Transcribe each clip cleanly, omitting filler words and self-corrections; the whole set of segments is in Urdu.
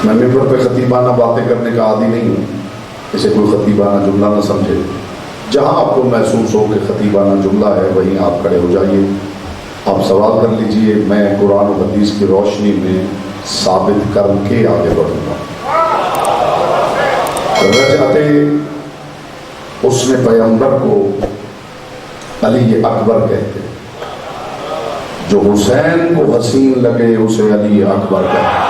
میں ممبر پہ خطیبانہ باتیں کرنے کا عادی نہیں ہوں، اسے کوئی خطیبانہ جملہ نہ سمجھے۔ جہاں آپ کو محسوس ہو کہ خطیبانہ جملہ ہے وہیں آپ کھڑے ہو جائیے، آپ سوال کر لیجئے، میں قرآن و حدیث کی روشنی میں ثابت کر کے آگے بڑھوں گا۔ رجعتے اس نے پیغمبر کو علی اکبر کہتے، جو حسین کو حسین لگے اسے علی اکبر کہتے۔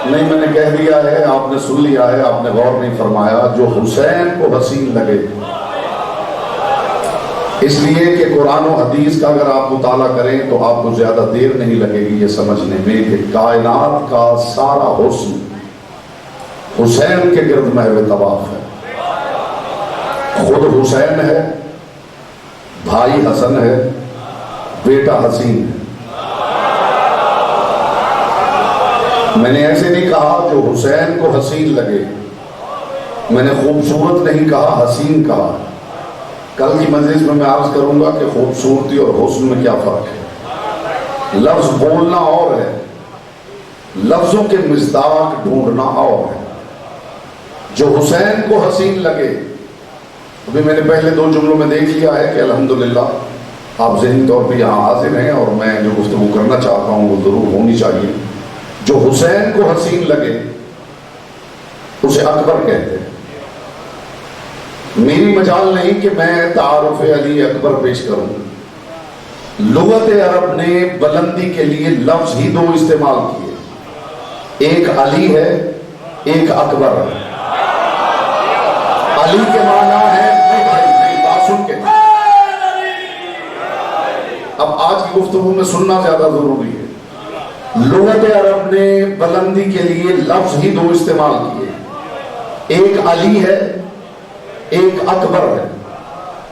نہیں، میں نے کہہ دیا ہے، آپ نے سن لیا ہے، آپ نے غور نہیں فرمایا، جو حسین کو حسین لگے، اس لیے کہ قرآن و حدیث کا اگر آپ مطالعہ کریں تو آپ کو زیادہ دیر نہیں لگے گی یہ سمجھنے میں کہ کائنات کا سارا حسن حسین کے گرد محو طواف ہے۔ خود حسین ہے، بھائی حسن ہے، بیٹا حسین ہے۔ میں نے ایسے نہیں کہا جو حسین کو حسین لگے، میں نے خوبصورت نہیں کہا، حسین کہا۔ کل کی مجلس میں عرض کروں گا کہ خوبصورتی اور حسن میں کیا فرق ہے۔ لفظ بولنا اور ہے، لفظوں کے مصداق ڈھونڈنا اور ہے۔ جو حسین کو حسین لگے، ابھی میں نے پہلے 2 جملوں میں دیکھ لیا ہے کہ الحمدللہ آپ ذہنی طور پہ یہاں حاضر ہیں اور میں جو گفتگو کرنا چاہتا ہوں وہ ضرور ہونی چاہیے۔ جو حسین کو حسین لگے اسے اکبر کہتے ہیں۔ میری مجال نہیں کہ میں تعارف علی اکبر پیش کروں۔ لغت عرب نے بلندی کے لیے لفظ ہی 2 استعمال کیے، ایک علی ہے، ایک اکبر ہے۔ علی کے معنی ہے، نہیں بات سن کے، اب آج کی گفتگو میں سننا زیادہ ضروری ہے۔ لغت عرب نے بلندی کے لیے لفظ ہی 2 استعمال کیے، ایک علی ہے، ایک اکبر ہے۔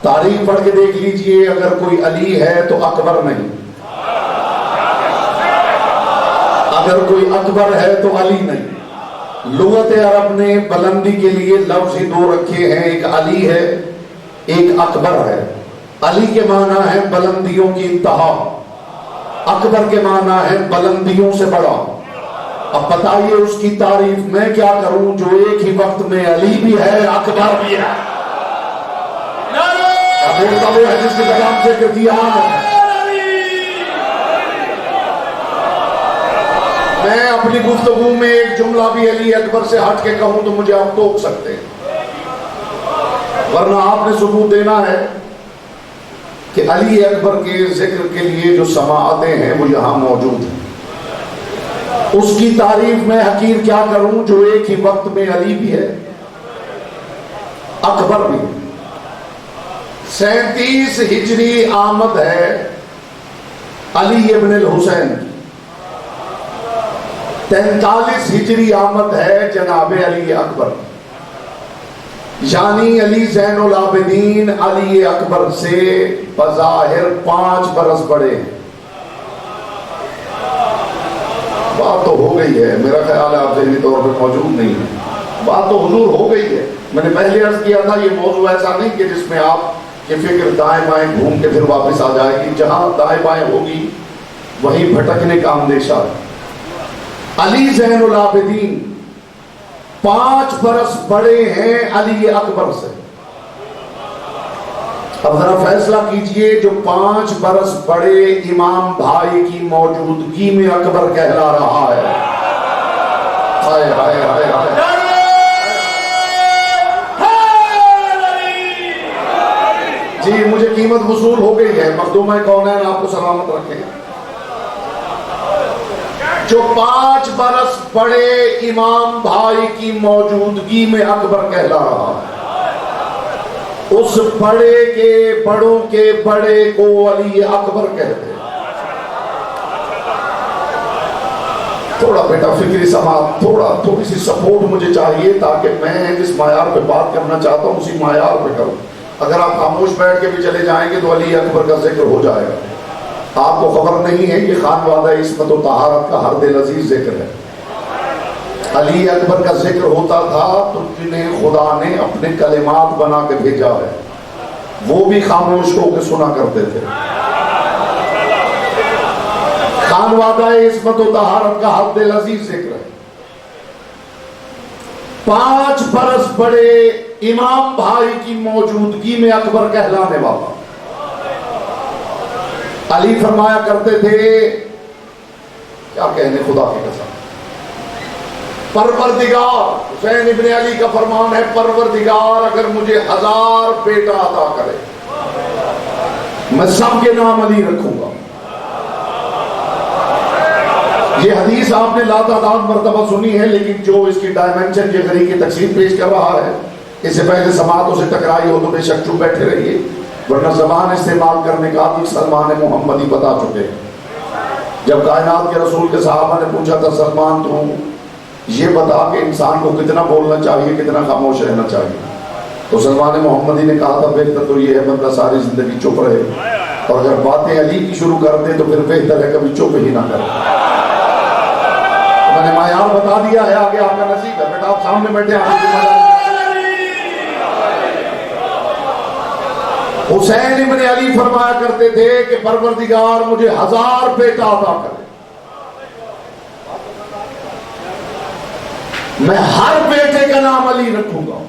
تاریخ پڑھ کے دیکھ لیجئے، اگر کوئی علی ہے تو اکبر نہیں، اگر کوئی اکبر ہے تو علی نہیں۔ لغت عرب نے بلندی کے لیے لفظ ہی 2 رکھے ہیں، ایک علی ہے، ایک اکبر ہے۔ علی کے معنی ہے بلندیوں کی انتہا، اکبر کے معنی ہے بلندیوں سے بڑا۔ اب بتائیے اس کی تعریف میں کیا کروں جو ایک ہی وقت میں علی بھی ہے، اکبر بھی ہے۔ بولتا وہ ہے جس کے کلام سے کہتی میں اپنی گفتگو میں ایک جملہ بھی علی اکبر سے ہٹ کے کہوں تو مجھے آپ ٹوک سکتے ہیں، ورنہ آپ نے ثبوت دینا ہے کہ علی اکبر کے ذکر کے لیے جو سماعتیں ہیں وہ یہاں موجود ہیں۔ اس کی تعریف میں حقیر کیا کروں جو ایک ہی وقت میں علی بھی ہے، اکبر بھی۔ 37 ہجری آمد ہے علی ابن الحسین، 43 ہجری آمد ہے جناب علی اکبر، یعنی علی زین العابدین علی اکبر سے بظاہر 5 برس بڑے ہیں۔ بات تو ہو گئی ہے، میرا خیال ہے آپ ذہنی طور پہ موجود نہیں ہیں، بات تو حضور ہو گئی ہے۔ میں نے پہلے عرض کیا تھا یہ موضوع ایسا نہیں کہ جس میں آپ کی فکر دائیں بائیں گھوم کے پھر واپس آ جائے گی، جہاں دائیں بائیں ہوگی وہیں بھٹکنے کا اندیشہ ہے۔ علی زین العابدین 5 برس بڑے ہیں علی اکبر سے۔ اب ذرا فیصلہ کیجئے، جو 5 برس بڑے امام بھائی کی موجودگی میں اکبر کہلا رہا ہے، ہائے ہائے ہائے ہائے، جی مجھے قیمت وصول ہو گئی ہے، مخدومہ کونین آپ کو سلامت رکھے۔ جو 5 برس بڑے امام بھائی کی موجودگی میں اکبر کہلا رہا ہے، اس بڑے کے بڑوں کے بڑے کو علی اکبر کہتے ہیں۔ تھوڑا بیٹا فکری سماعت، تھوڑی سی سپورٹ مجھے چاہیے تاکہ میں جس معیار پہ بات کرنا چاہتا ہوں اسی معیار پہ کروں۔ اگر آپ خاموش بیٹھ کے بھی چلے جائیں گے تو علی اکبر کا ذکر ہو جائے گا۔ آپ کو خبر نہیں ہے یہ خان وعدہ عصمت و طہارت کا ہر دل عزیز ذکر ہے۔ علی اکبر کا ذکر ہوتا تھا تو جنہیں خدا نے اپنے کلمات بنا کے بھیجا ہے وہ بھی خاموش ہو کے سنا کرتے تھے۔ بعد وعدہ عصمت و طہارت کا حد دل عزیز ذکر ہے. 5 برس بڑے امام بھائی کی موجودگی میں اکبر کہلانے والا. علی فرمایا کرتے تھے، کیا کہنے خدا کی قسم، پروردگار، حسین ابن علی کا فرمان ہے، پروردگار اگر مجھے 1000 بیٹا عطا کرے میں سب کے نام علی رکھوں گا. یہ حدیث آپ نے لاتعداد مرتبہ سنی ہے، لیکن جو اس کی ڈائمنشن یہ غریب کی تقسیم پیش کر رہا ہے، اس سے پہلے سماعتوں سے ٹکرائی ہو تو بے شک چپ بیٹھے رہیے، ورنہ زبان استعمال کرنے کا عادی سلمان محمدی بتا چکے ہیں. جب کائنات کے رسول کے صحابہ نے پوچھا تھا، سلمان تو یہ بتا کہ انسان کو کتنا بولنا چاہیے، کتنا خاموش رہنا چاہیے، تو سلمان محمدی نے کہا تھا بہتر تو یہ ہے بندہ ساری زندگی چپ رہے، اور اگر باتیں علی کی شروع کر دیں تو پھر بہتر ہے کبھی چپ ہی نہ کرے. میں نے معیار بتا دیا ہے، آگے آپ کا نصیب ہے. بیٹا آپ سامنے بیٹھے ہیں. حسین ابن علی فرمایا کرتے تھے کہ پروردگار مجھے 1000 بیٹا عطا کرے، میں ہر بیٹے کا نام علی رکھوں گا.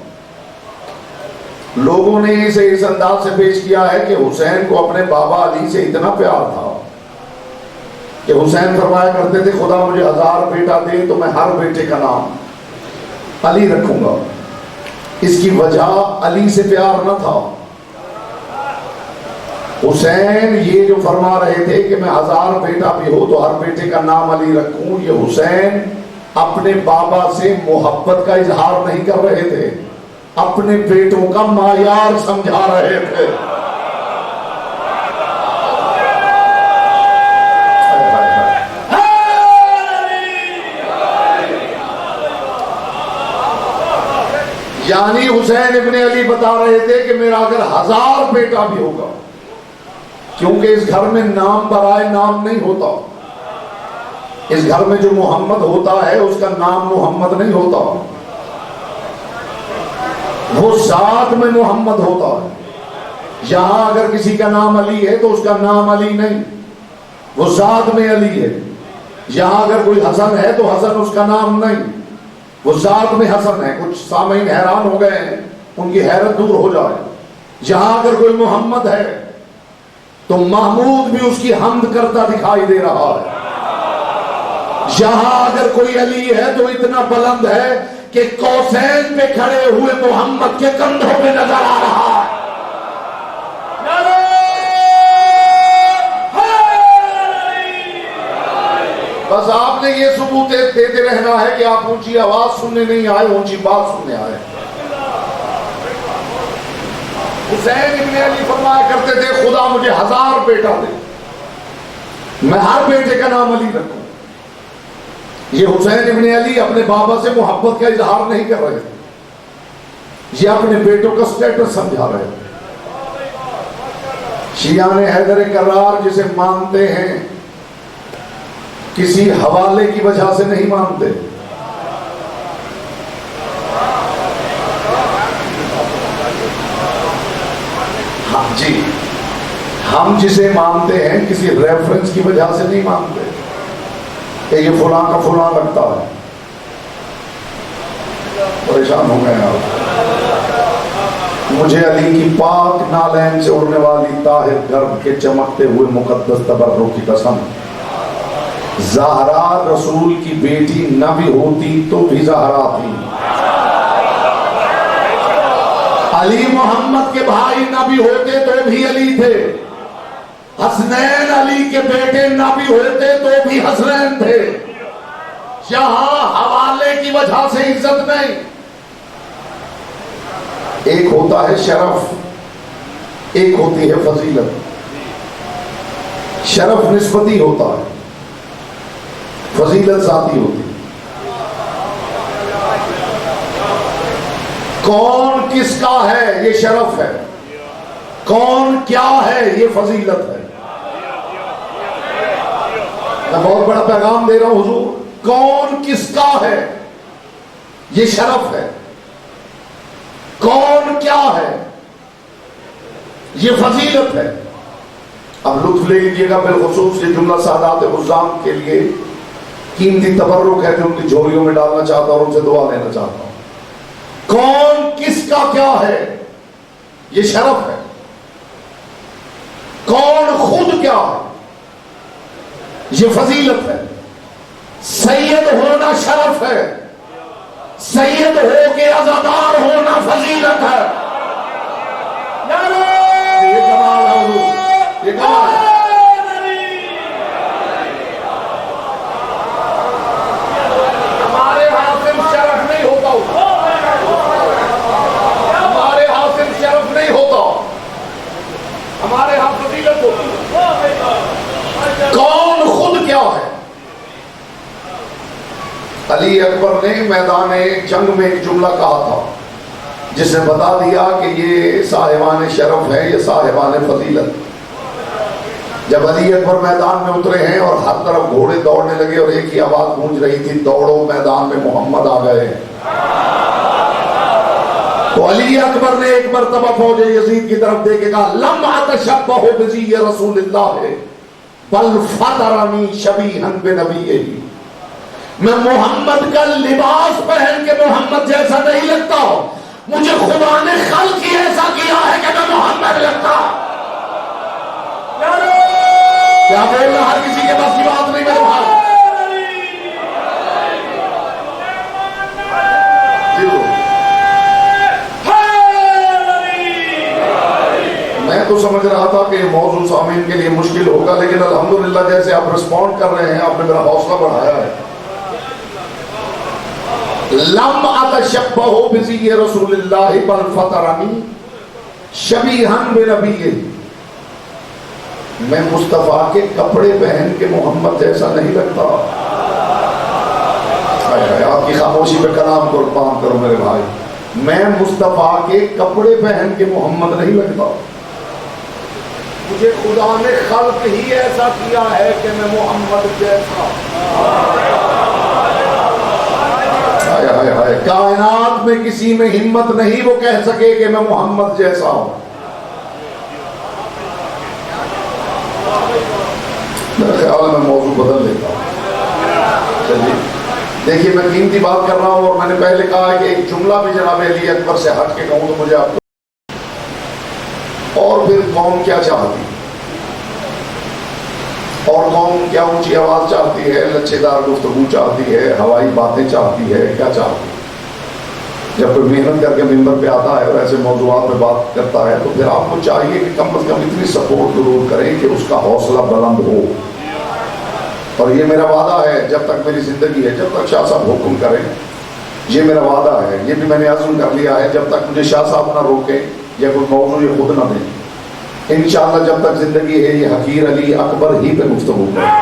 لوگوں نے اسے اس انداز سے پیش کیا ہے کہ حسین کو اپنے بابا علی سے اتنا پیار تھا کہ حسین فرمایا کرتے تھے خدا مجھے 1000 بیٹا دے تو میں ہر بیٹے کا نام علی رکھوں گا. اس کی وجہ علی سے پیار نہ تھا. حسین یہ جو فرما رہے تھے کہ میں 1000 بیٹا بھی ہو تو ہر بیٹے کا نام علی رکھوں، یہ حسین اپنے بابا سے محبت کا اظہار نہیں کر رہے تھے، اپنے بیٹوں کا معیار سمجھا رہے تھے. یعنی حسین ابن علی بتا رہے تھے کہ میرا اگر 1000 بیٹا بھی ہوگا، کیونکہ اس گھر میں نام برائے نام نہیں ہوتا، اس گھر میں جو محمد ہوتا ہے اس کا نام محمد نہیں ہوتا، وہ ذات میں محمد ہوتا ہے. یہاں اگر کسی کا نام علی ہے تو اس کا نام علی نہیں، وہ ذات میں علی ہے. یہاں اگر کوئی حسن ہے تو حسن اس کا نام نہیں، وہ ذات میں حسن ہے. کچھ سامعین حیران ہو گئے ہیں، ان کی حیرت دور ہو جائے. یہاں اگر کوئی محمد ہے تو محمود بھی اس کی حمد کرتا دکھائی دے رہا ہے. یہاں اگر کوئی علی ہے تو اتنا بلند ہے کہ قوسین پہ کھڑے ہوئے محمد کے کندھوں پہ نظر آ رہا ہے. بس آپ نے یہ ثبوت دیتے رہنا ہے کہ آپ اونچی آواز سننے نہیں آئے، اونچی بات سننے آئے. حسین ابن علی فرمایا کرتے تھے خدا مجھے 1000 بیٹا دے، میں ہر بیٹے کا نام علی رکھوں. یہ حسین ابن علی اپنے بابا سے محبت کا اظہار نہیں کر رہے تھے، یہ اپنے بیٹوں کا سٹیٹس سمجھا رہے تھے. شیعان حیدر کرار جسے مانتے ہیں کسی حوالے کی وجہ سے نہیں مانتے. جی ہم جسے مانتے ہیں کسی ریفرنس کی وجہ سے نہیں مانتے کہ یہ فلاں کا فلاں لگتا ہے. پریشان ہو گئے آپ. مجھے علی کی پاک نالین سے اڑنے والی طاہر گرب کے چمکتے ہوئے مقدس تبرک کی قسم، زہرا رسول کی بیٹی نہ بھی ہوتی تو بھی زہرا تھی. علی محمد کے بھائی نہ بھی ہوتے تو بھی علی تھے. حسنین علی کے بیٹے نہ بھی ہوتے تو بھی حسنین تھے. یہاں حوالے کی وجہ سے عزت نہیں. ایک ہوتا ہے شرف، ایک ہوتی ہے فضیلت. شرف نسبتی ہوتا ہے، فضیلت ذاتی ہوتی ہے. کون کس کا ہے یہ شرف ہے، کون کیا ہے یہ فضیلت ہے. میں بہت بڑا پیغام دے رہا ہوں حضور. کون کس کا ہے یہ شرف ہے، کون کیا ہے یہ فضیلت ہے. اب لطف لے لیجیے گا، بالخصوص یہ جملہ سادات عزام کے لیے قیمتی تبرک ہے جو ان کی جھولیوں میں ڈالنا چاہتا ہوں اور ان سے دعا لینا چاہتا ہوں۔ کون کس کا کیا ہے یہ شرف ہے، کون خود کیا ہے یہ فضیلت ہے۔ سید ہونا شرف ہے، سید ہو کے عزادار ہونا فضیلت ہے۔ یہ کمال ہے حضور، یہ کمال ہے۔ ہمارے حاصل شرف نہیں ہوتا، ہمارے حاصل شرف نہیں ہوتا، ہمارے ہاں فضیلت ہوتی ہے۔ کون خود کیا ہے؟ علی اکبر نے میدان جنگ میں ایک جملہ کہا تھا جس نے بتا دیا کہ یہ صاحبان شرف ہے، یہ صاحبان فضیلت۔ جب علی اکبر میدان میں اترے ہیں اور ہر طرف گھوڑے دوڑنے لگے اور ایک ہی آواز گونج رہی تھی، دوڑو میدان میں محمد آ گئے، تو علی اکبر نے ایک مرتبہ فوج یزید کی طرف دیکھ کے کہا لم اتشبہ بذی رسول اللہ بل فطرنی شبیہا بنبیہ، میں محمد کا لباس پہن کے محمد جیسا نہیں لگتا، مجھے خدا نے خلق ہی ایسا کیا ہے کہ میں محمد لگتا۔ کیا بول رہا، ہر کسی کے پاس کی بات نہیں میرے بھائی۔ میں تو سمجھ رہا تھا کہ موضوع سامعین کے لیے مشکل ہوگا، لیکن الحمدللہ جیسے آپ رسپونڈ کر رہے ہیں آپ نے میرا حوصلہ بڑھایا ہے۔ لم اتشبہ بذی رسول اللہ بل فطرنی شبیہا بنبیہ، میں مصطفیٰ کے کپڑے پہن کے محمد جیسا نہیں لگتا۔ آپ کی خاموشی پہ کلام قربان کرو میرے بھائی، میں مصطفیٰ کے کپڑے پہن کے محمد نہیں لگتا، مجھے خدا نے خلق ہی ایسا کیا ہے کہ میں محمد جیسا۔ کائنات میں کسی میں ہمت نہیں وہ کہہ سکے کہ میں محمد جیسا ہوں۔ میرا خیال ہے میں موضوع بدل لیتا ہوں۔ چلیے دیکھیے، میں قیمتی بات کر رہا ہوں اور میں نے پہلے کہا ہے کہ ایک جملہ بھی جناب علی اکبر سے ہٹ کے کہوں تو مجھے آپ کو، اور پھر قوم کیا چاہتی، اور قوم کیا اونچی آواز چاہتی ہے، لچھے دار گفتگو چاہتی ہے، ہوائی باتیں چاہتی ہے، کیا چاہتی ہے؟ جب کوئی محنت کر کے ممبر پہ آتا ہے اور ایسے موضوعات پہ بات کرتا ہے تو پھر آپ کو چاہیے کہ کم از کم اتنی سپورٹ ضرور کریں کہ اس کا حوصلہ بلند ہو۔ اور یہ میرا وعدہ ہے جب تک میری زندگی ہے، جب تک شاہ صاحب حکم کریں، یہ میرا وعدہ ہے، یہ بھی میں نے عزم کر لیا ہے، جب تک مجھے شاہ صاحب نہ روکیں یا کوئی موضوع یہ خود نہ دیں، انشاءاللہ جب تک زندگی ہے یہ حقیر علی اکبر ہی پہ گفتگو کریں۔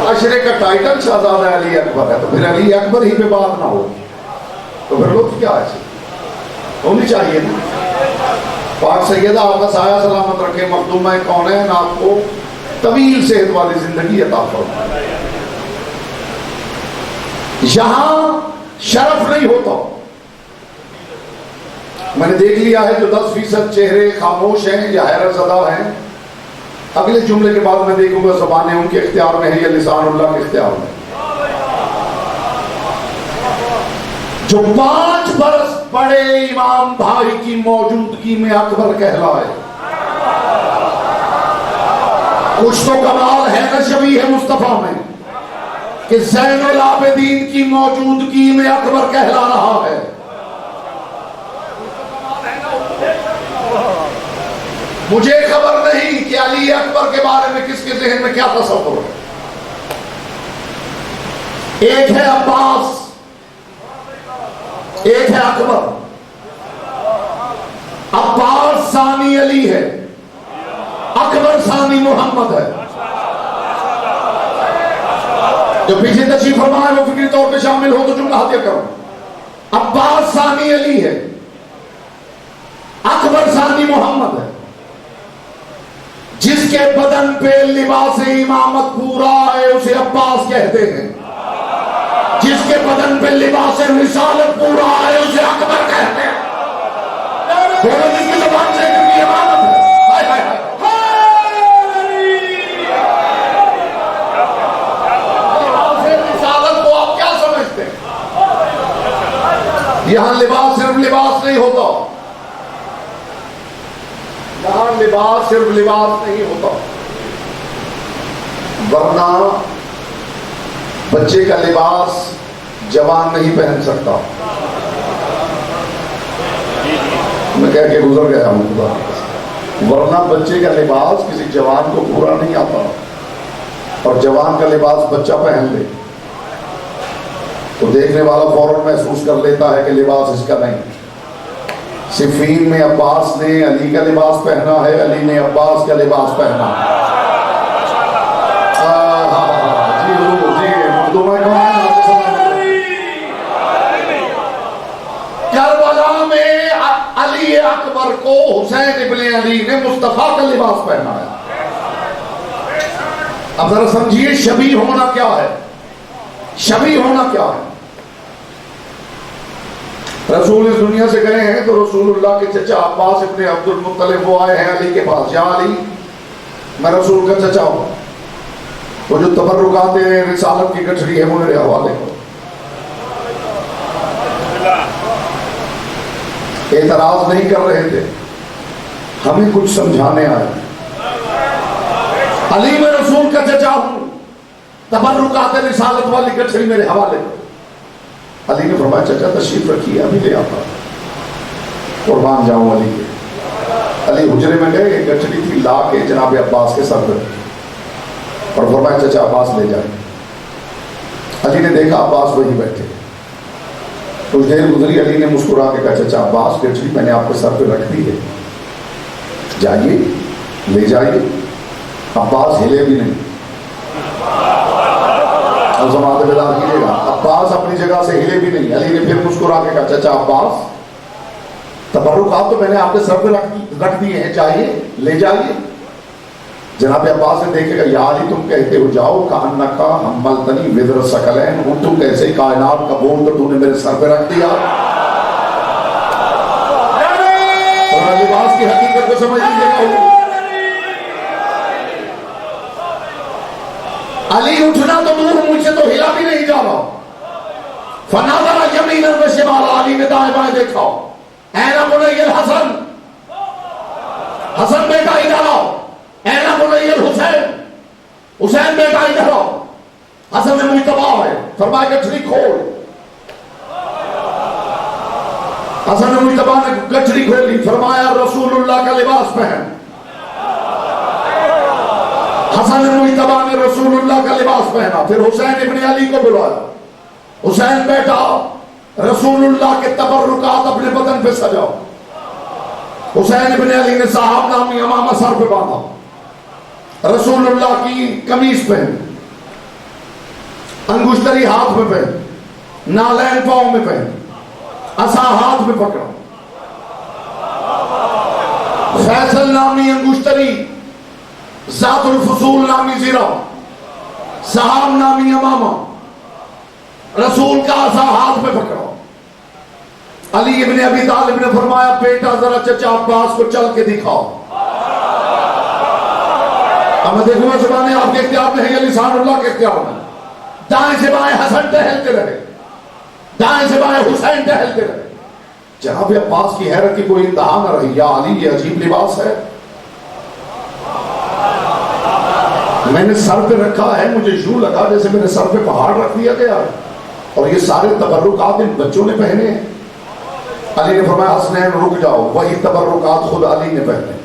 معاشرے کا ٹائٹل شہزادہ علی اکبر ہے تو پھر علی اکبر ہی پہ بات نہ ہو تو پھر لطف کیا ہے؟ ہونی چاہیے نا۔ پاک سیدہ آپ کا سایہ سلامت رکھے، مخدومہ کونین آپ کو طویل صحت والی زندگی عطا فرمائے۔ یہاں شرف نہیں ہوتا، میں نے دیکھ لیا ہے جو 10% چہرے خاموش ہیں یا حیرت زدہ ہیں، اگلے جملے کے بعد میں دیکھوں گا زبانیں ان کے اختیار میں ہیں یا لسان اللہ کے اختیار میں۔ جو 5 برس بڑے امام بھائی کی موجودگی میں اکبر کہلائے، کچھ تو کمال ہے نا شبیہ مصطفیٰ میں کہ زین العابدین کی موجودگی میں اکبر کہلا رہا ہے۔ مجھے خبر نہیں کہ علی اکبر کے بارے میں کس کے ذہن میں کیا تصور ہے۔ ایک ہے عباس، ایک ہے اکبر۔ عباس ثانی علی ہے، اکبر ثانی محمد ہے۔ جو پیچھے تشریف فرمائے وہ فکری طور پہ شامل ہو تو جملہ ہدیہ کرو۔ عباس ثانی علی ہے، اکبر ثانی محمد ہے۔ جس کے بدن پہ لباس امامت پورا ہے اسے عباس کہتے ہیں، جس کے بدن پہ لباس رسالت پورا ہے اسے اکبر کہتے ہیں. بولو جس کی زبان سے کتنی عبادت ہے. ہائے ہائے ہائے. رسالت کو آپ کیا سمجھتے ہیں؟ یہاں لباس صرف لباس نہیں ہوتا. یہاں لباس صرف لباس نہیں ہوتا. ورنہ بچے کا لباس جوان نہیں پہن سکتا. میں کہہ کے گزر گیا ہوں خدا. ورنہ بچے کا لباس کسی جوان کو پورا نہیں آتا، اور جوان کا لباس بچہ پہن لے تو دیکھنے والا فوراً محسوس کر لیتا ہے کہ لباس اس کا نہیں. صفین میں عباس نے علی کا لباس پہنا ہے، علی نے عباس کا لباس پہنا ہے. جی حضور جی اردو میں کربلا میں علی اکبر کو حسین ابن علی نے مصطفیٰ کا لباس پہنا ہے. اب ذرا سمجھیے شبیہ ہونا کیا ہے. شبیہ ہونا کیا ہے؟ رسول اس دنیا سے گئے ہیں تو رسول اللہ کے چچا عباس ابن عبد المطلب وہ آئے ہیں علی کے پاس. یا علی میں رسول کا چچا ہوں، وہ جو تبرکات رسالت کی گٹھڑی ہے وہ میرے حوالے کرو. اعتراض نہیں کر رہے تھے، ہمیں کچھ سمجھانے آئے. علی میں رسول کا چچا ہوں، تبرکات رسالت والی گٹھڑی میرے حوالے کرو. علی نے فرمایا چچا تشریف رکھیے ابھی لے آتا. قربان جاؤں علی کے. علی حجرے میں گئے، ایک گٹھڑی تھی لا کے جناب عباس کے سر پر اور فرمایا چچا عباس لے جائیں. علی نے دیکھا عباس وہی بیٹھے. کچھ دیر گزری، علی نے مسکرا کے کہا چچا عباس گٹھڑی میں نے آپ کے سر پہ رکھ دی ہے، جائیے لے جائیے. عباس ہلے بھی نہیں. سماعت بیدار کیجیے گا، عباس اپنی جگہ سے ہلے بھی نہیں. علی نے پھر مسکرا کے کہا چچا عباس تبرکات تو میں نے آپ کے سر پہ رکھ دیے ہیں، جائیے لے جائیے. جناب عباس نے دیکھے گا یا علی تم کہتے ہو جاؤ کأنک حملتنی وزر ثقلین، ہوں تم کیسے کائنات کا بول تو تم نے میرے سر پہ رکھ دیا. لباس کی حقیقت کو سمجھ لیجیے گا. علی اٹھنا تو دور، مجھ سے تو ہلا بھی نہیں جا رہا. فناظر یمینا و شمالا، علی نے دائیں بائیں دیکھا. اینا بنی الحسن، حسن بیٹا ادھر آؤ. اینا بنی الحسین، حسین بیٹا ادھر آؤ. حسن میں مجتبیٰ ہے، فرمایا گٹھڑی کھول. حسن میں مجتبیٰ نے گٹھڑی کھولی، فرمایا رسول اللہ کا لباس پہن. حسن مجتبیٰ نے رسول اللہ کا لباس پہنا. پھر حسین ابن علی کو بلایا. حسین بیٹا رسول اللہ کے تبرکات اپنے بدن پہ سجاؤ. حسین ابن علی نے صاحب نامی امامہ سر پہ باندھا، رسول اللہ کی قمیص پہن، انگشتری ہاتھ میں پہن، نالین پاؤں میں پہن، عصا ہاتھ میں پکڑا. فیصل نامی انگشتری، ذات الفصول نامی زرہ، صحاب نامی امامہ، رسول کا عصا ہاتھ میں پکڑا. علی ابن ابی طالب نے فرمایا بیٹا ذرا چچا عباس کو چل کے دکھاؤ. اب میں دیکھوں گا زبانیں آپ کے اختیار میں ہے یا لسان اللہ کے اختیار میں. دائیں سے بائیں حسن ٹہلتے رہے، دائیں سے بائیں حسین ٹہلتے رہے. جناب عباس کی حیرت کی کوئی انتہا نہ رہی. یا علی یہ عجیب لباس ہے، میں نے سر پہ رکھا ہے، مجھے یوں لگا جیسے میرے سر پہ پہاڑ رکھ دیا گیا ہے، اور یہ سارے تبرکات ان بچوں نے پہنے ہیں. علی نے فرمایا حسنین رک جاؤ، وہی تبرکات خود علی نے پہنے.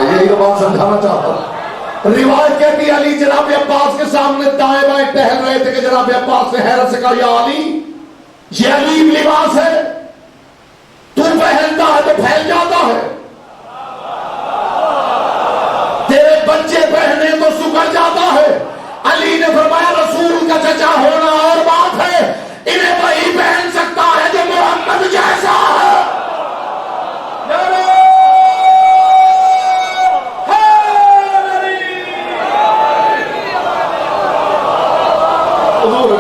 یہی تو بات سمجھانا چاہتا ہوں. روایت کہتی علی جناب عباس کے سامنے دائیں بائیں ٹہل رہے تھے کہ جناب عباس نے حیرت سے کہا یا علی یہ عجیب لباس ہے، تو پہنتا ہے تو پھیل جاتا ہے، تیرے بچے پہنے تو سکڑ جاتا ہے. علی نے فرمایا رسول کا چچا ہونا اور بات ہے، انہیں وہی پہن سکتا ہے جو محمد جیسا ہے. حضور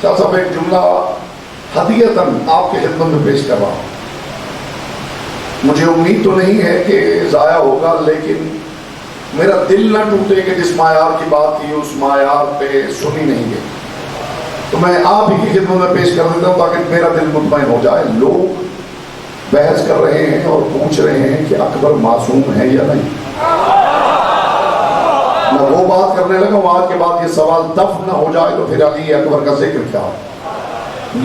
شاہ صاحب ایک جملہ ہدیتاً آپ کی خدمت میں پیش کر رہا ہوں. مجھے امید تو نہیں ہے کہ ضائع ہوگا، لیکن میرا دل نہ ٹوٹے کہ جس معیار کی بات کی اس معیار پہ سنی نہیں گئی، تو میں آپ ہی کی خدمت میں پیش کر دیتا ہوں تاکہ میرا دل مطمئن ہو جائے. لوگ بحث کر رہے ہیں اور پوچھ رہے ہیں کہ اکبر معصوم ہے یا نہیں. میں وہ بات کرنے لگا وہاں کے بعد یہ سوال دفن نہ ہو جائے تو پھر علی اکبر کا ذکر کیا.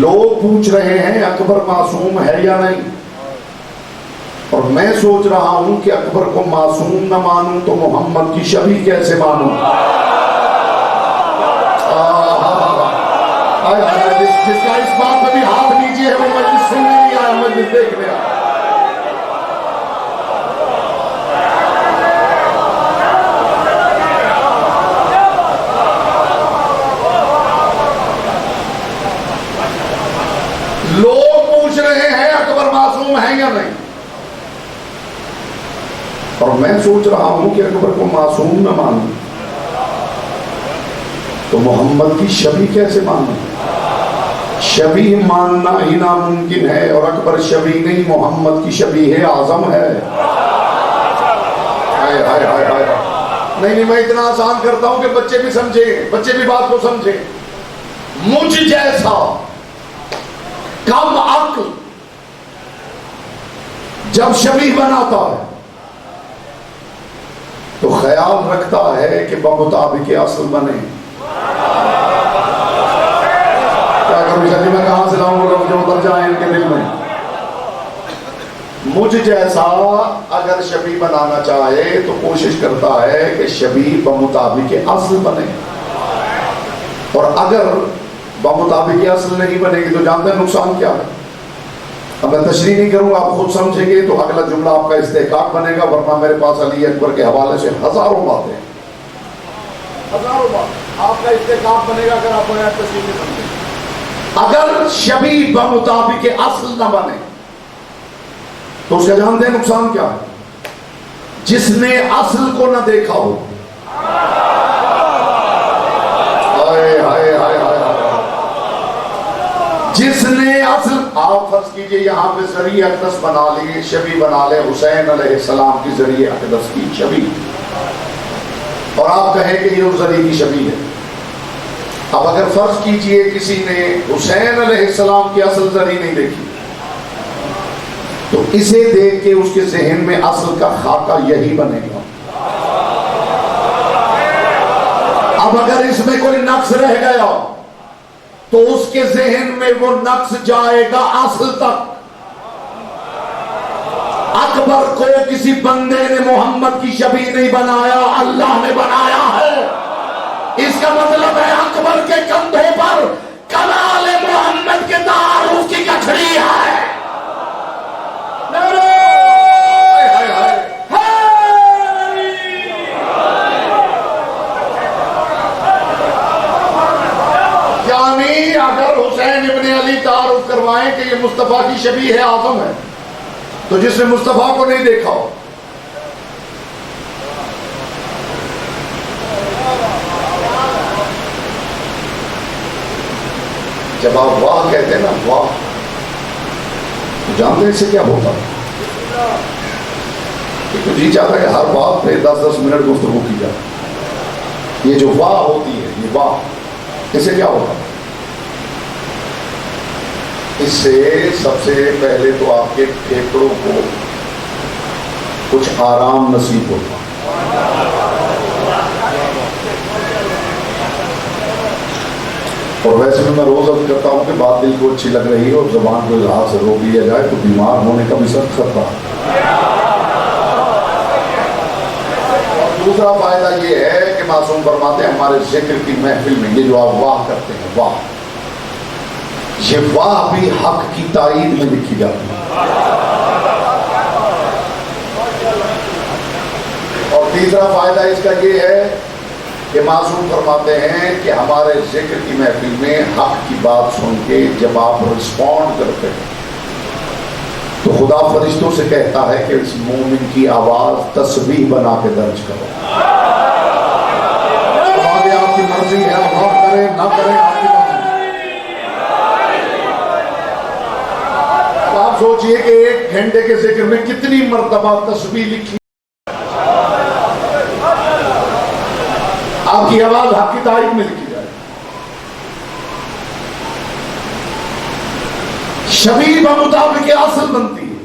لوگ پوچھ رہے ہیں اکبر معصوم ہے یا نہیں، اور میں سوچ رہا ہوں کہ اکبر کو معصوم نہ مانوں تو محمد کی شبیہ کیسے مانوں. جس کا اس بات میں بھی ہاتھ نیچے ہے وہ مجلس سننے نہیں آیا، مجلس دیکھنے آیا. لوگ پوچھ رہے ہیں اکبر معصوم ہے یا نہیں، اور میں سوچ رہا ہوں کہ اکبر کو معصوم نہ مانوں تو محمد کی شبیہ کیسے مانوں. شبیہ ماننا ہی ناممکن ہے، اور اکبر شبیہ نہیں محمد کی شبیہ اعظم ہے. نہیں میں اتنا آسان کرتا ہوں کہ بچے بھی سمجھے، بچے بھی بات کو سمجھے. مجھ جیسا کم عقل جب شبیہ بناتا ہے تو خیال رکھتا ہے کہ بمطابق اصل بنے. کیا کروں شبیہ میں کہاں سے لاؤں گا جو اتر جائیں ان کے دل میں. مجھ جیسا اگر شبیہ بنانا چاہے تو کوشش کرتا ہے کہ شبیہ بمطابق اصل بنے، اور اگر بمطابق اصل نہیں بنے گی تو جانتے ہیں نقصان کیا ہے. اب میں تشریح نہیں کروں گا، آپ خود سمجھیں گے تو اگلا جملہ آپ کا استحقاق بنے گا، ورنہ میرے پاس علی اکبر کے حوالے سے ہزاروں باتیں، ہزاروں بات آپ کا استحقاق بنے گا اگر آپ تشریح نہیں سمجھیں. اگر شبیہ بمطابق اصل نہ بنے تو اس کا جانتے ہیں نقصان کیا ہے. جس نے اصل کو نہ دیکھا ہو، جس نے اصل، آپ فرض کیجئے یہاں پہ ذریعہ اقدس بنا لی، شبیہ بنا لے حسین علیہ السلام کی ذریعہ اقدس کی شبیہ، اور آپ کہیں کہ یہ اس ذریعہ کی شبیہ ہے. اب اگر فرض کیجئے کسی نے حسین علیہ السلام کی اصل ذریعہ نہیں دیکھی تو اسے دیکھ کے اس کے ذہن میں اصل کا خاکہ یہی بنے گا. اب اگر اس میں کوئی نقص رہ گیا تو اس کے ذہن میں وہ نقص جائے گا اصل تک. اکبر کو کسی بندے نے محمد کی شبیہ نہیں بنایا، اللہ نے بنایا ہے. اس کا مطلب ہے اکبر کے کندھوں پر کمال محمد کے تعارف کی گٹھڑی ہے. یعنی اگر حسین ابن علی تعارف کروائیں کہ یہ مصطفیٰ کی شبیہ اعظم ہے تو جس نے مصطفیٰ کو نہیں دیکھا ہو، جب آپ واہ کہتے ہیں نا واہ، جانتے ہیں اس سے کیا ہوتا ہے؟ کہ جی چاہتا ہے کہ ہر بات پہ 10-10 منٹ گفتگو کی جائے. یہ جو واہ ہوتی ہے، یہ واہ، اس سے کیا ہوتا ہے؟ اس سے سب سے پہلے تو آپ کے پھیپھڑوں کو کچھ آرام نصیب ہوتا. اور ویسے بھی میں روز عرض کرتا ہوں کہ بات دل کو اچھی لگ رہی ہے اور زبان کو اظہار سے روک لیا جائے تو بیمار ہونے کا بھی سخت خطرہ ہے. اور دوسرا فائدہ یہ ہے کہ معصوم فرماتے ہیں ہمارے ذکر کی محفل میں یہ جو آپ واہ کرتے ہیں، واہ، یہ واہ بھی حق کی تائید میں لکھی جاتی ہے. اور تیسرا فائدہ اس کا یہ ہے کہ معصوم فرماتے ہیں کہ ہمارے ذکر کی محفل میں حق کی بات سن کے جب آپ رسپونڈ کرتے ہیں تو خدا فرشتوں سے کہتا ہے کہ اس مومن کی آواز تسبیح بنا کے درج کرو. آگے آپ کی مرضی ہے، آپ کریں نہ کریں آپ کی مرضی. سوچئے کہ 1 گھنٹے کے ذکر میں کتنی مرتبہ تسبیح لکھی. آپ کی آواز حق کی تاریخ میں لکھی جائے. شبیہ بمطابق اصل بنتی ہے،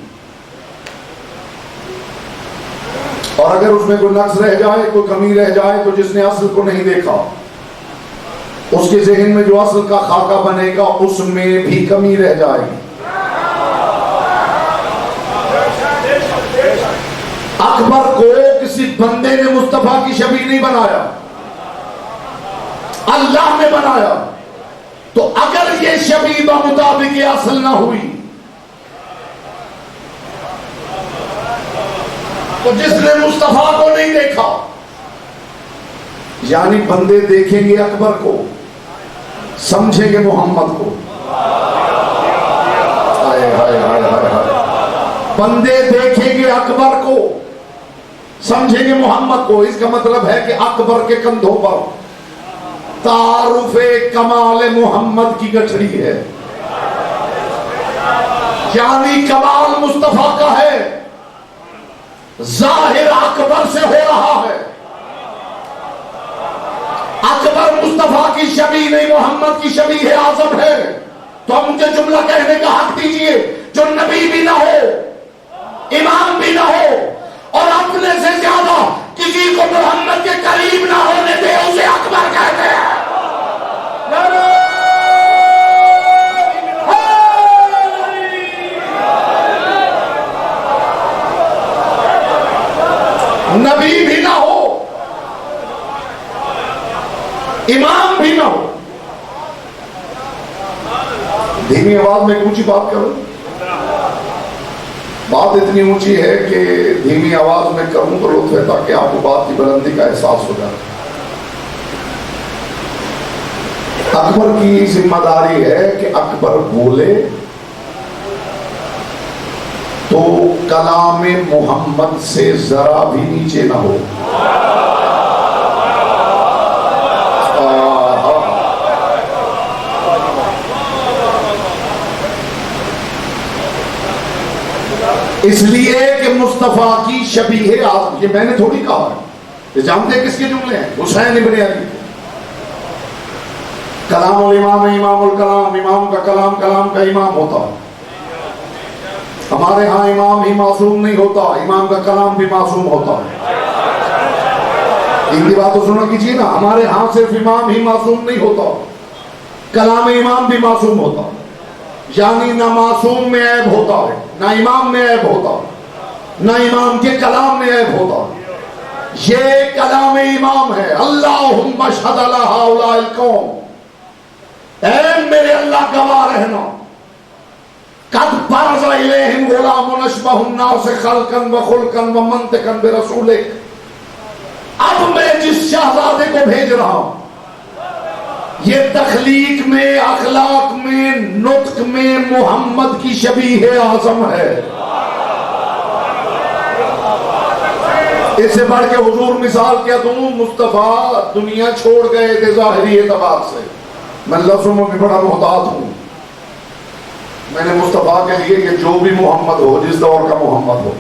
اور اگر اس میں کوئی نقص رہ جائے، کوئی کمی رہ جائے، تو جس نے اصل کو نہیں دیکھا اس کے ذہن میں جو اصل کا خاکہ بنے گا اس میں بھی کمی رہ جائے گی. اکبر کو کسی بندے نے مصطفیٰ کی شبیہ نہیں بنایا، اللہ نے بنایا. تو اگر یہ شبیہ بمطابق اصل نہ ہوئی تو جس نے مصطفیٰ کو نہیں دیکھا، یعنی بندے دیکھیں گے اکبر کو، سمجھیں گے محمد کو. بندے دیکھیں گے اکبر کو، سمجھیں گے محمد کو. اس کا مطلب ہے کہ اکبر کے کندھوں پر تعارف کمال محمد کی گٹھڑی ہے، یعنی کمال مصطفیٰ کا ہے، ظاہر اکبر سے ہو رہا ہے. اکبر مصطفیٰ کی شبیہ نہیں، محمد کی شبیہ اعظم ہے. تو اب مجھے جملہ کہنے کا حق دیجئے، جو نبی بھی نہ ہو، امام بھی نہ ہو، اور اپنے سے زیادہ کسی کو محمد کے قریب نہ ہونے دے، اسے اکبر کہتے ہیں. نبی بھی نہ ہو، امام بھی نہ ہو. دھیمی آواز میں اونچی بات کروں، بات اتنی اونچی ہے کہ دھیمی آواز میں کروں تو لطف ہے تاکہ آپ کو بات کی بلندی کا احساس ہو جائے. اکبر کی ذمہ داری ہے کہ اکبر بولے تو کلام محمد سے ذرا بھی نیچے نہ ہو. اس لیے کہ مصطفیٰ کی شبیہ اعظم، یہ میں نے تھوڑی کہا ہے، یہ جانتے ہیں کس کے جملے ہیں؟ حسین ابن علی. کلام الامام امام الکلام، امام کا کلام کلام کا امام ہوتا ہے. ہمارے ہاں امام ہی معصوم نہیں ہوتا، امام کا کلام بھی معصوم ہوتا ہے. ان کی بات تو سنا کیجیے نا، ہمارے ہاں صرف امام ہی معصوم نہیں ہوتا، کلام امام بھی معصوم ہوتا ہے. یعنی نہ معصوم میں عیب ہوتا ہے، نہ امام میں عیب ہوتا ہے، نہ امام کے کلام میں عیب ہوتا ہے. یہ کلام امام ہے. اللہم اشہد علی ہؤلاء القوم، اے میرے اللہ گواہ رہنا، قد برز الیہم غلام اشبہ الناس خلقا وخلقا ومنطقا برسولک. اب میں جس شہزادے کو بھیج رہا ہوں، یہ تخلیق میں، اخلاق میں، نطق میں محمد کی شبیہ اعظم ہے. اس سے بڑھ کے حضور مثال کیا دوں؟ مصطفیٰ دنیا چھوڑ گئے تھے ظاہری اعتبار سے. میں لفظوں میں بھی بڑا محتاط ہوں. میں نے مصطفیٰ کے لیے کہ جو بھی محمد ہو، جس دور کا محمد ہو،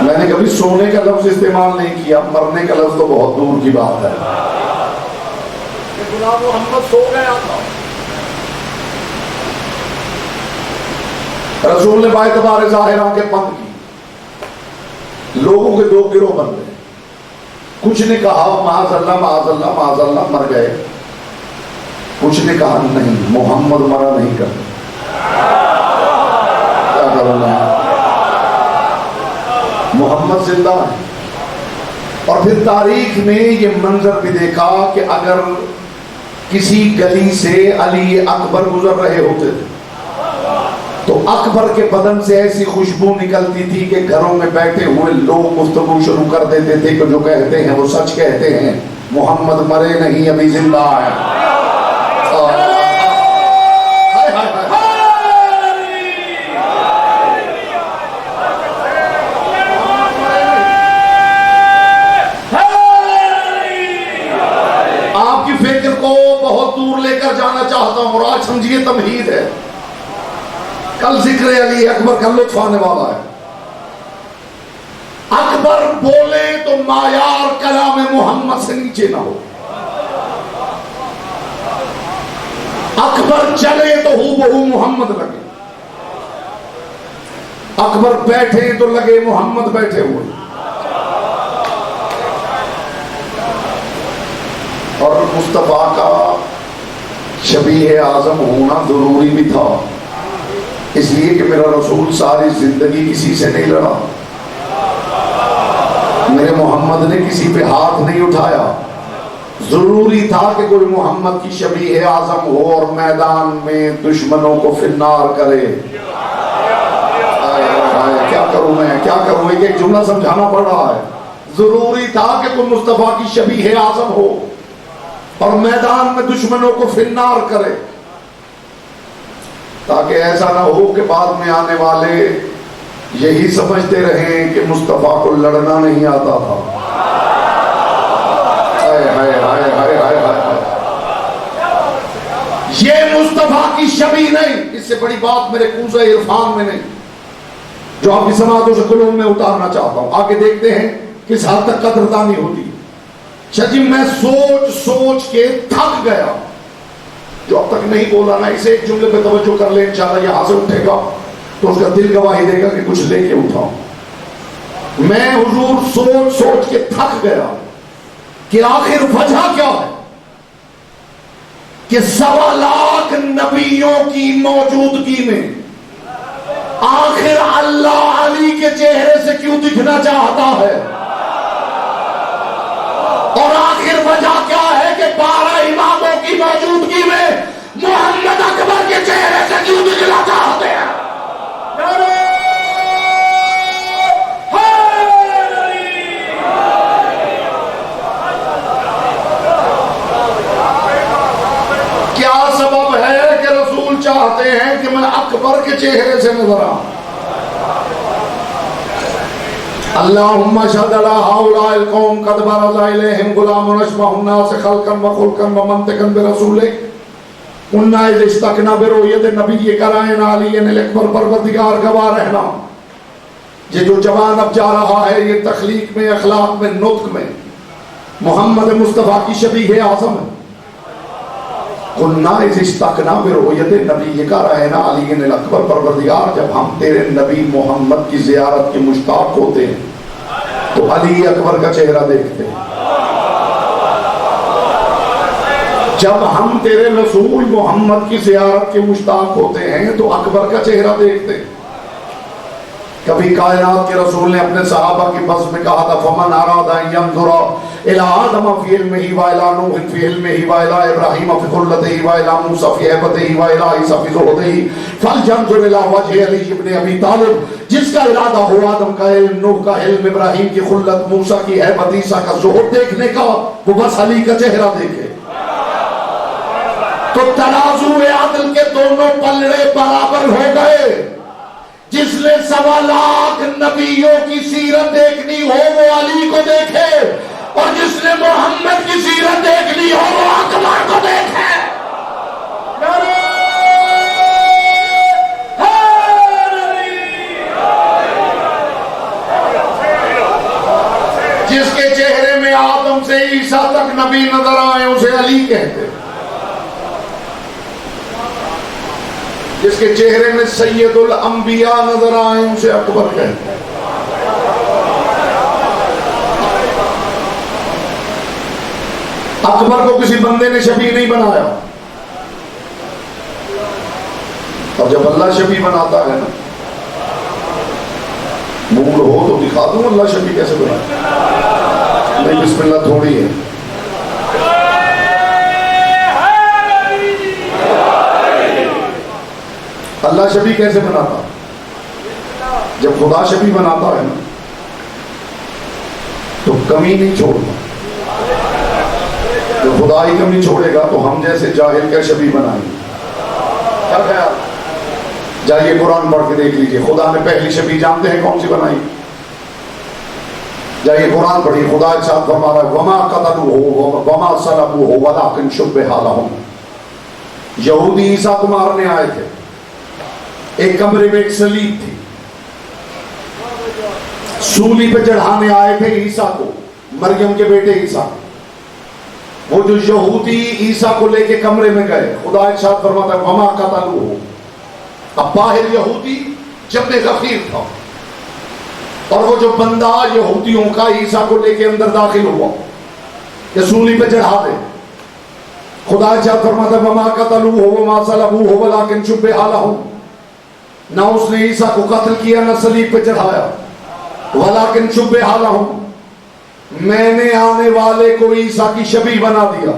میں نے کبھی سونے کا لفظ استعمال نہیں کیا. مرنے کا لفظ تو بہت دور کی بات ہے. محمد سو گیا تھا. رسول نے باعتبار ظاہر آنکھیں بند کی. لوگوں کے دو گروہ بن گئے. کچھ نے کہا معاذ اللہ معاذ اللہ معاذ اللہ مر گئے. کچھ نے کہا نہیں، محمد مرا نہیں کرتے. کیا کروں میں؟ محمد زندہ ہے. اور پھر تاریخ میں یہ منظر بھی دیکھا کہ اگر کسی گلی سے علی اکبر گزر رہے ہوتے تھے تو اکبر کے بدن سے ایسی خوشبو نکلتی تھی کہ گھروں میں بیٹھے ہوئے لوگ گفتگو شروع کر دیتے تھے کہ جو کہتے ہیں وہ سچ کہتے ہیں، محمد مرے نہیں، ابھی زندہ ہے. آپ کی فکر کو بہت دور لے کر جانا چاہتا ہوں، اور آج سمجھیے تمہید ہے. کل ذکر علی اکبر کا لطف آنے والا ہے. اکبر بولے تو معیار کلام محمد سے نیچے نہ ہو. اکبر چلے تو ہو بہو محمد لگے. اکبر بیٹھے تو لگے محمد بیٹھے ہوئے. اور مصطفیٰ کا شبیہ اعظم ہونا ضروری بھی تھا، اس لیے کہ میرا رسول ساری زندگی کسی سے نہیں لڑا، میرے محمد نے کسی پہ ہاتھ نہیں اٹھایا. ضروری تھا کہ کوئی محمد کی شبیہ اعظم ہو اور میدان میں دشمنوں کو فنار کرے. کیا کروں میں، کیا کروں، ایک جملہ سمجھانا پڑ رہا ہے. ضروری تھا کہ کوئی مصطفیٰ کی شبیہ اعظم ہو اور میدان میں دشمنوں کو فنار کرے، تاکہ ایسا نہ ہو کہ بعد میں آنے والے یہی سمجھتے رہیں کہ مصطفیٰ کو لڑنا نہیں آتا تھا. یہ مصطفیٰ کی شبیہ نہیں. اس سے بڑی بات میرے کوزہ عرفان میں نہیں جو آپ کی سماعتوں سے قلوب میں اتارنا چاہتا ہوں. آگے دیکھتے ہیں کس حد تک قدردانی ہوتی. جی میں سوچ سوچ کے تھک گیا. جو اب تک نہیں بولا نا اسے ایک جملے پہ توجہ کر لیں، انشاءاللہ یہاں سے اٹھے گا تو اس کا دل گواہی دے گا کہ کچھ لے کے اٹھاؤں. میں حضور سوچ سوچ کے تھک گیا کہ آخر وجہ کیا ہے کہ 1.25 لاکھ نبیوں کی موجودگی میں آخر اللہ علی کے چہرے سے کیوں دکھنا چاہتا ہے، اور آخر وجہ کیا ہے کہ 12 اماموں کی موجودگی میں محمد اکبر کے چہرے سے کیوں دکھنا چاہتے ہیں. کیا سبب ہے کہ رسول چاہتے ہیں کہ میں اکبر کے چہرے سے نظر آؤں؟ اللہم اشہد علی ہؤلاء القوم قد برز الیہم غلام اشبہ الناس خلقا وخلقا ومنطقا برسولک قلنا اذ اشتقنا برؤیت نبی کرائن علی الاکبر پروردگار گواہ رہنا. یہ جو جوان اب جا رہا ہے یہ تخلیق میں، اخلاق میں، نطق میں محمد مصطفیٰ کی شبیہ اعظم ہے. قلنا اذ اشتقنا برؤیت نبی کرائن علی الاکبر پروردگار جب ہم تیرے نبی محمد کی زیارت کے مشتاق ہوتے ہیں تو علی اکبر کا چہرہ دیکھتے ہیں. جب ہم تیرے رسول محمد کی زیارت کے مشتاق ہوتے ہیں تو اکبر کا چہرہ دیکھتے ہیں. کبھی کائنات کے رسول نے اپنے صحابہ کی بس میں کہا تھا فمن اراد ان ينظر الى آدم في علمه والى نوح في علمه والى ابراہیم في خلته والى موسى في هیبته والى عیسی في زهده فلينظر الى وجه علی ابن ابی طالب. جس کا ارادہ ہو آدم کا علم، نوح کا علم، ابراہیم کی خلت، موسیٰ کی ہیبت، عیسیٰ کا زہد دیکھنے کا، وہ بس علی کا چہرہ دیکھے. تو ترازو عدل کے دونوں پلڑے برابر ہو گئے. جس نے 1.25 لاکھ نبیوں کی سیرت دیکھنی ہو وہ علی کو دیکھے، اور جس نے محمد کی سیرت دیکھنی ہو وہ اکبر کو دیکھے. جس کے چہرے میں آدم سے عیسیٰ تک نبی نظر آئے اسے علی کہتے. جس کے چہرے میں سید الانبیاء نظر آئے اسے اکبر کہتے ہیں. اکبر کو کسی بندے نے شبیہ نہیں بنایا، اور جب اللہ شبیہ بناتا ہے نا، موڈ ہو تو دکھا دوں اللہ شبیہ کیسے بنایا. نہیں بسم اللہ تھوڑی ہے. اللہ شبیہ کیسے بناتا؟ جب خدا شبیہ بناتا ہے نا تو کمی نہیں چھوڑتا. جو خدا ہی کمی چھوڑے گا تو ہم جیسے جاہل کا شبیہ بنائیں گے. کیا خیال؟ جائیے قرآن پڑھ کے دیکھ لیجئے خدا نے پہلی شبیہ جانتے ہیں کون سی بنائی؟ جائیے قرآن پڑھیے. خدا ایک ساتھ فرما رہا ہے وما قتلوہ وما صلبوہ ولکن شبہ لہم. یہودی عیسیٰ کو مارنے آئے تھے ایک کمرے میں ایک سلیب تھی، سولی پہ چڑھانے آئے تھے عیسیٰ کو، مریم کے بیٹے عیسیٰ۔ وہ جو یہودی عیسیٰ کو لے کے کمرے میں گئے، خدا ارشاد فرماتا ہے وما قتلوہ، اب باہر یہودی جب غفیر تھا، اور وہ جو بندہ یہودیوں کا عیسیٰ کو لے کے اندر داخل ہوا کہ سولی پہ چڑھا دے، خدا ارشاد فرماتا ہے وما قتلوہ وما صلبوہ ولکن شبہ لہم، نہ اس نے عیسیٰ کو قتل کیا نہ صلیب پہ چڑھایا، ولکن شبہ لہم، میں نے آنے والے کو عیسیٰ کی شبیہ بنا دیا۔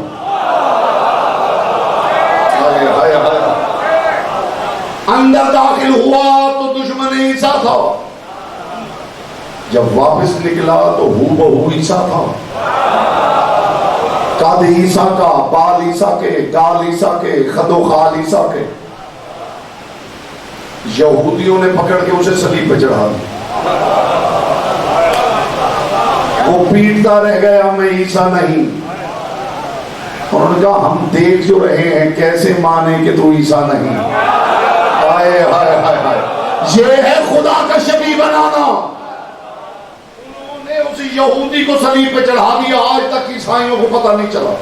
اندر داخل ہوا تو دشمن عیسیٰ تھا، جب واپس نکلا تو ہو بہو عیسیٰ تھا، قد عیسیٰ کا، بال عیسیٰ کے، گال عیسیٰ کے، خد و خال عیسیٰ کے۔ یہودیوں نے پکڑ کے اسے صلیب پہ چڑھا دیا، وہ پیٹتا رہ گیا میں عیسیٰ نہیں۔ اور انہوں نے کہا ہم دیکھ جو رہے ہیں کیسے مانے کہ تو عیسیٰ نہیں۔ ہائے ہائے ہائے ہائے، یہ ہے خدا کا شبیہ بنانا۔ انہوں نے اس یہودی کو صلیب پہ چڑھا دیا، آج تک عیسائیوں کو پتہ نہیں چلا،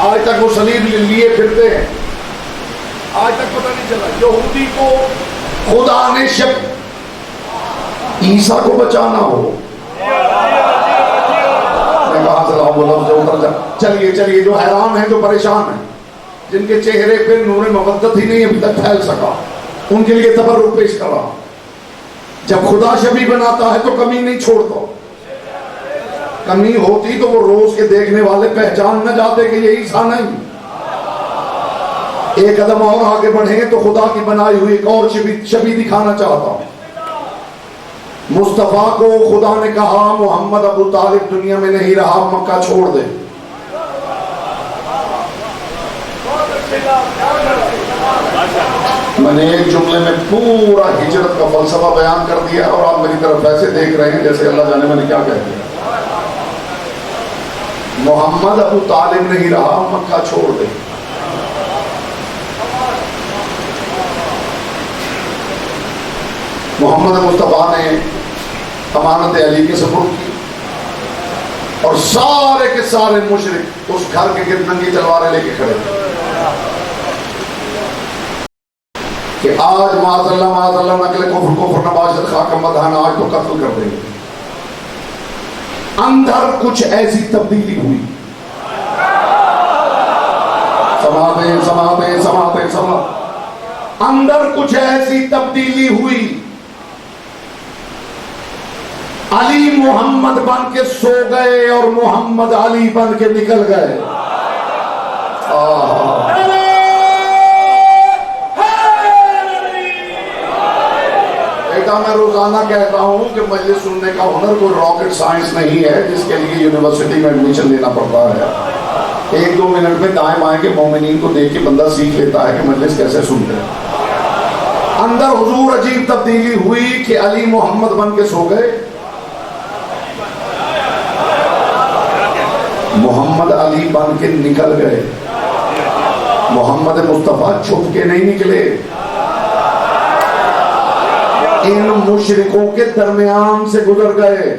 آج تک وہ صلیب لیے پھرتے ہیں، آج تک پتہ نہیں چلا۔ یہودی کو خدا نے عیسیٰ کو بچانا ہو، میں کہا چلا وہ لفظ اتر جا، چلیے چلیے، جو حیران ہیں جو پریشان ہیں، جن کے چہرے پہ نور مودت ہی نہیں ابھی تک پھیل سکا، ان کے لیے تبرک پیش کر رہا۔ جب خدا شبیہ بناتا ہے تو کمی نہیں چھوڑتا، کمی ہوتی تو وہ روز کے دیکھنے والے پہچان نہ جاتے کہ یہ عیسیٰ نہیں۔ ایک قدم اور آگے بڑھیں گے تو خدا کی بنائی ہوئی ایک اور شبیہ دکھانا چاہتا ہوں۔ مصطفیٰ کو خدا نے کہا محمد ابو طالب دنیا میں نہیں رہا، مکہ چھوڑ دے۔ میں نے ایک جملے میں پورا ہجرت کا فلسفہ بیان کر دیا، اور آپ میری طرف ایسے دیکھ رہے ہیں جیسے اللہ جانے میں نے کیا کہہ دیا۔ محمد ابو طالب نہیں رہا، مکہ چھوڑ دے۔ محمد مصطفیٰ نے امانت علی کے سپرد کی، اور سارے کے سارے مشرک اس گھر کے گرد ننگی تلواریں لے کے کھڑے تھے کہ آج معاذ اللہ نقل کفر نباشت خاکم بدہن، آج تو قتل کر دیں گے۔ اندر کچھ ایسی تبدیلی ہوئی، سماعتیں اندر کچھ ایسی تبدیلی ہوئی، علی محمد بن کے سو گئے اور محمد علی بن کے نکل گئے۔ بیٹا میں روزانہ کہتا ہوں کہ مجلس سننے کا ہنر کوئی راکٹ سائنس نہیں ہے جس کے لیے یونیورسٹی میں ایڈمیشن لینا پڑتا ہے۔ 1-2 منٹ میں دائیں بائیں کے مومنین کو دیکھ کے بندہ سیکھ لیتا ہے کہ مجلس کیسے سنتے ہیں۔ اندر حضور عجیب تبدیلی ہوئی کہ علی محمد بن کے سو گئے، محمد علی بن کے نکل گئے۔ محمد مصطفیٰ چھپ کے نہیں نکلے، ان مشرکوں کے درمیان سے گزر گئے،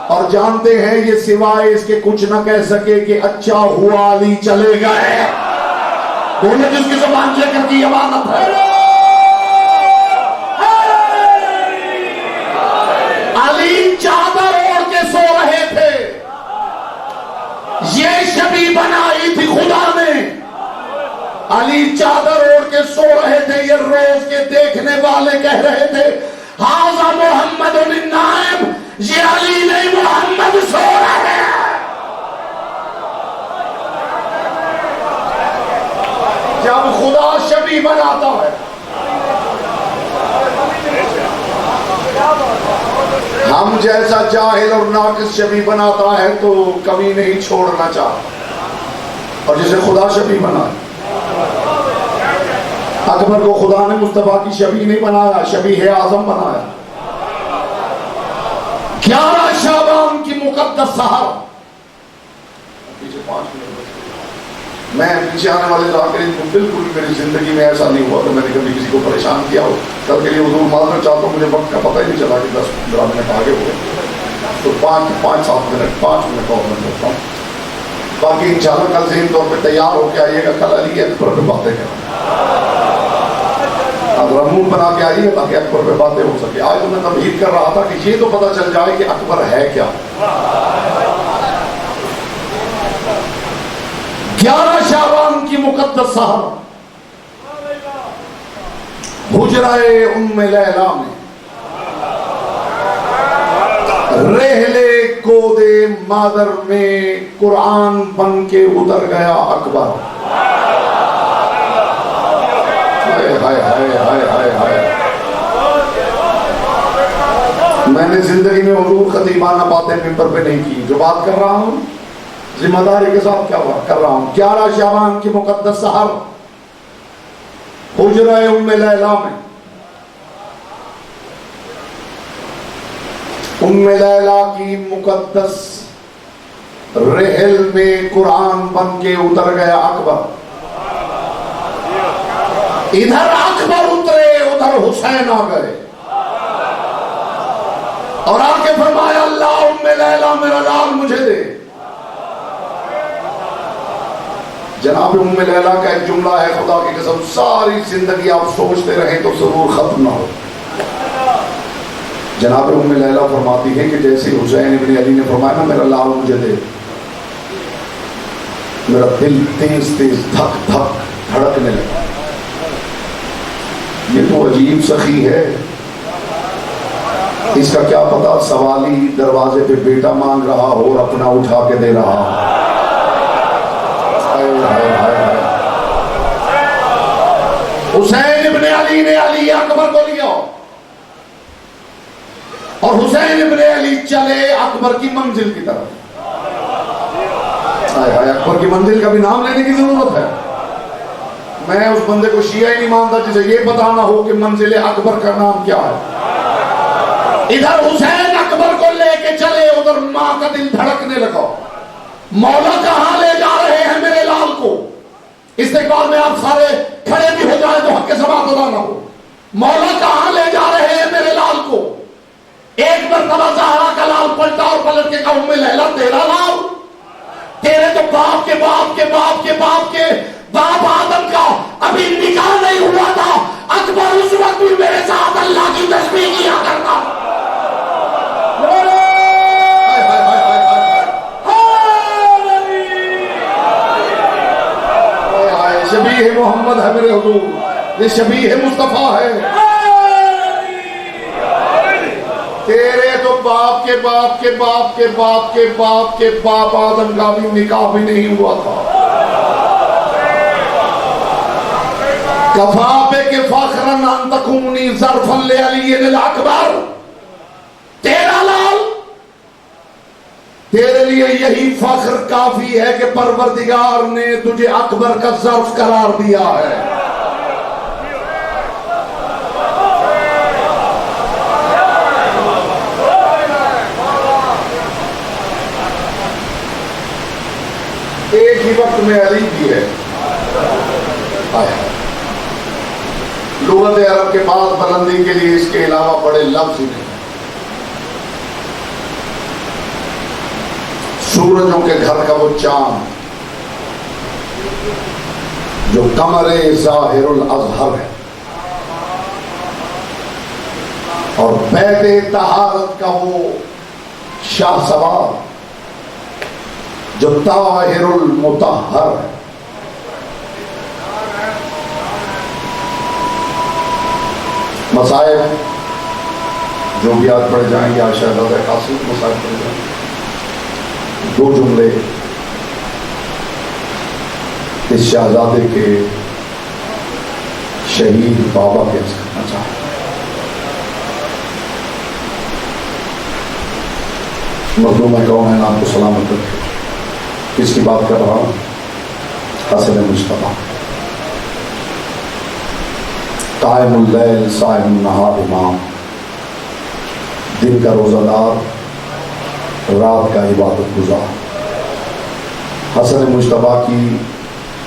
اور جانتے ہیں یہ سوائے اس کے کچھ نہ کہہ سکے کہ اچھا ہوا علی چلے گئے۔ بولے جس کی زبان لے کر کی امانت ہے۔ علی چادر اوڑھ کے سو رہے تھے، یہ شبیہ بنائی تھی خدا نے۔ علی چادر اوڑھ کے سو رہے تھے، یہ روز کے دیکھنے والے کہہ رہے تھے ھذا محمد النائم، یہ علی نہیں محمد سو رہے ہیں۔ جب خدا شبیہ بناتا ہے، ہم جیسا جاہل اور ناقص شبیہ بناتا ہے تو کبھی نہیں چھوڑنا چاہتا، اور جسے خدا شبیہ بنایا، اکبر کو خدا نے مصطفیٰ کی شبیہ نہیں بنایا، شبیہ اعظم بنایا۔ 11 شعبان کی مقدس سحر، میں پیچھے آنے والے ذاکرین کو بالکل میری زندگی میں ایسا نہیں ہوا کہ میں نے کبھی کسی کو پریشان کیا ہو. کل کے لیے حضور معذرت چاہتا ہوں, مجھے وقت کا پتہ ہی نہیں چلا کہ 10-15 منٹ آگے ہوئے, تو 5-7 منٹ 5 منٹ اور میں کرتا ہوں. باقی انشاءاللہ کل ذہن طور پہ تیار ہو کے آئیے گا, کل علی اکبر پہ باتیں کریں, اگر منہ بنا کے آئیے تاکہ اکبر پہ باتیں ہو سکے. آج تو میں تمہید کر رہا تھا کہ یہ تو پتہ چل جائے کہ اکبر ہے کیا. 11 شعبان کی مقدس سحر حجرہ ام لیلا میں رحلے گود مادر میں قرآن بن کے اتر گیا اکبر. ہائے ہائے ہائے ہائے ہائے ہائے. میں نے زندگی میں حضور خطیبانہ باتیں ممبر پہ نہیں کی. جو بات کر رہا ہوں ذمہ داری کے ساتھ کیا بات کر رہا ہوں. 11 شعبان کی مقدس سحر حجرہ ام لیلا میں ام لیلا کی مقدس رحل میں قرآن بن کے اتر گیا اکبر. ادھر اکبر اترے ادھر حسین آ گئے اور آ کے فرمایا اللہ ام لیلا میرا لال مجھے دے. جناب ام لیلا کا ایک جملہ ہے, خدا کی قسم ساری زندگی آپ سوچتے رہیں تو ضرور ختم نہ ہو. جناب ام لیلا فرماتی ہے کہ جیسے حسین ابن علی نے فرمایا نا میرا لال مجھے دے, میرا دل تیز تیز دھک دھک دھڑکنے لگا. یہ تو عجیب سخی ہے, اس کا کیا پتا سوالی دروازے پہ بیٹا مانگ رہا ہو اور اپنا اٹھا کے دے رہا. حسین ابن علی نے علی اکبر کو لیا اور حسین ابن علی چلے اکبر کی منزل کی طرف. اکبر کی منزل کا بھی نام لینے کی ضرورت ہے. میں اس بندے کو شیعہ ہی نہیں مانتا جسے یہ پتا نہ ہو کہ منزل اکبر کا نام کیا ہے. ادھر حسین اکبر کو لے کے چلے, ادھر ماں کا دل دھڑکنے لگا. مولا کہاں لے جا رہے ہیں میرے لال کو. استقبال میں آپ سارے کھڑے بھی ہو جائیں تو حق کے سماعت ادا نہ ہو. مولا کہاں لے جا رہے ہیں میرے لال کو. ایک مرتبہ زہرا کا لال پلٹا اور پلٹ کے کہا ام لیلا تیرا لال, تیرے تو باپ کے باپ کے باپ کے باپ کے باپ آدم کا ابھی نکاح نہیں ہوا تھا. اکبر اس وقت بھی میرے ساتھ اللہ کی تسبیح کیا کرتا. شبیہ محمد ہے میرے حضور, یہ شبیہ مصطفیٰ ہے. تیرے تو باپ کے باپ کے باپ کے باپ کے باپ کے باپ آدم کا بھی نکاح بھی نہیں ہوا تھا. کفا پہ کہ فخرن ان تکونی ظرفا لعلی الاکبر. تیرا لال تیرے لیے یہی فخر کافی ہے کہ پروردگار نے تجھے اکبر کا ظرف قرار دیا ہے. ایک ہی وقت میں علی بھی ہے. لغت عرب کے پاس بلندی کے لیے اس کے علاوہ بڑے لفظ نہیں. سورجوں کے گھر کا وہ چاند جو قمر ظاہر الاظہر ہے, اور بیت طہارت کا وہ شاہ سوار جو طاہر المطہر ہے. مصائب جو بھی آج پڑھ جائیں یا شہزادہ قاسم مصائب پڑھ جائیں. دو جملے اس شہزادے کے شہید بابا کے کرنا چاہتا ہوں. مظلوم کون ہے آپ کو سلامت رکھے. کس کی بات کر رہا ہوں؟ حسن مصطفیٰ. قائم اللیل صائم النہار امام, دن کا روزہ دار رات کا عبادت گزار. حسن مصطفیٰ کی